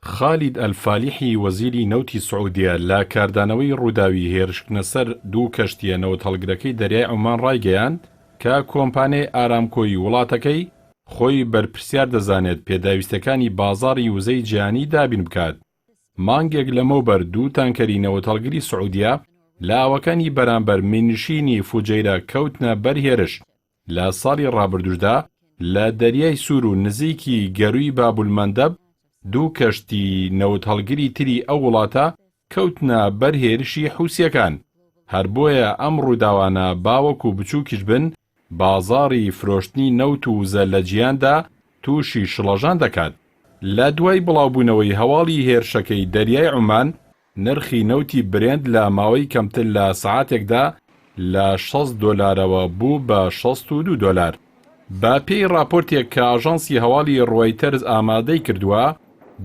خالید ئەلفالیحی وەزیری نەوتی سعودیە لە کاردانەوەی ڕووداوی هێرشکنە سەر دوو کەشتیە نەوت هەڵگرەکەی دەریای عومان ڕایگەیاند کە کۆمپانیای ئارامکۆی وڵاتەکەی خۆی بەرپرسیار دەزانێت پێداویستەکانی بازاڕی وزەی جیهانی دابین بکات. مانگێک لەمەوبەر دوو تانکەری نەوت هەڵگری سعودیە لە ئاوەکانی بەرامبەر مینشینی فوجەیرە کەوتنە بەرهێرش. لە ساڵی ڕابردووشدا لە دەریای سوور و نزیکی گەروی بابولمەندەب دوو کەشتی نەوت هەڵگری تری ئەو وڵاتە کەوتنە بەرهێرشی حوسیەکان. هەر بۆیە ئەم ڕووداوانە باوەکو بچووکیش بن بازاڕی فرۆشتنی نەوت و وزە لە جیهاندا تووشی شڵەژان دەکات. لە دوای بڵاوبوونەوەی هەواڵی هێرشەکەی دەریای عومان نرخی نەوتی برێند لە ماوەی کەمتر لە سەعاتێکدا لە $60 بوو بە $62. بە پێی راپۆرتێک کە ئاژانسی هەواڵی ڕۆیتەرز ئامادەی کردووە،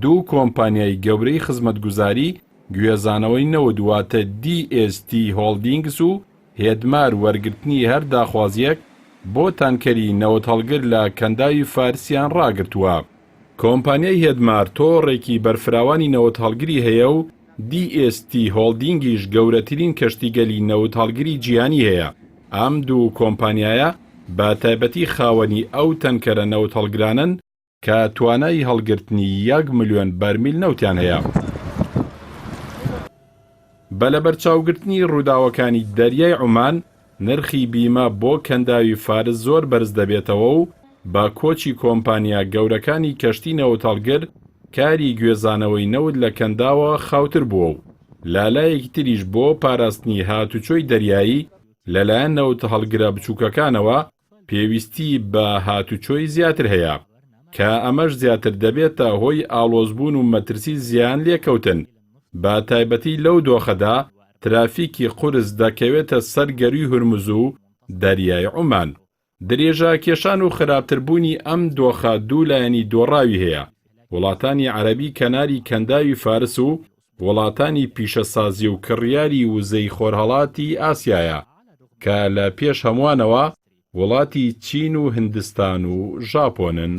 دوو کۆمپانیای گەورەی خزمەتگوزاری گوێزانەوەی نەوت واتە DST هۆڵدینگز و هێدمار وەرگرتنی هەر داخوازیەک بۆ تانکەری نەوت هەڵگر لە کەنداوی فارسیان ڕاگرتووە. کۆمپانیای هێدمار تۆڕێکی بەرفراوانی نەوت هەڵگری هەیە و DST هۆڵدینگیش گەورەترین کەشتیگەلی نەوت هەڵگری جیهانی هەیە. ئەم دوو کۆمپانیایە بە تایبەتی خاوەنی ئەو تەنکەرە نەوت هەڵگرانن کە توانای هەڵگرتنی 1 ملیۆن بەرمیل نەوتیان هەیە. بە لەبەرچاوگرتنی ڕووداوەکانی دەریای عومان نرخی بیمە بۆ کەنداوی فارس زۆر بەرز دەبێتەوە و بە کۆچی کۆمپانیا گەورەکانی کەشتی نەوت هەڵگر کاری گوێزانەوەی نەوت لە کەنداوە خاوتر بووە و لالایەکی تریش بۆ پاراستنی هاتوچۆی دەریایی لەلایەن نەوت هەڵگرە بچووکەکانەوە پێویستی بە هاتوچۆی زیاتر هەیە کە ئەمەش زیاتر دەبێتە هۆی ئاڵۆزبوون و مەترسی زیان لێکەوتن. بە تایبەتی لەو دۆخەدا ترافیکی قورس دەکەوێتە سەر گەروی هورموز و دەریای عومان. درێژە کێشان و خراپتربوونی ئەم دۆخە دوو لایەنی دۆڕاوی هەیە. وڵاتانی عەرەبی کەناری کەنداوی فارس و وڵاتانی پیشەسازی و کڕیاری وزەی خۆرهەڵاتی ئاسیایە کە لە پێش هەمووانەوە وڵاتی چین و هندستان و ژاپۆنن.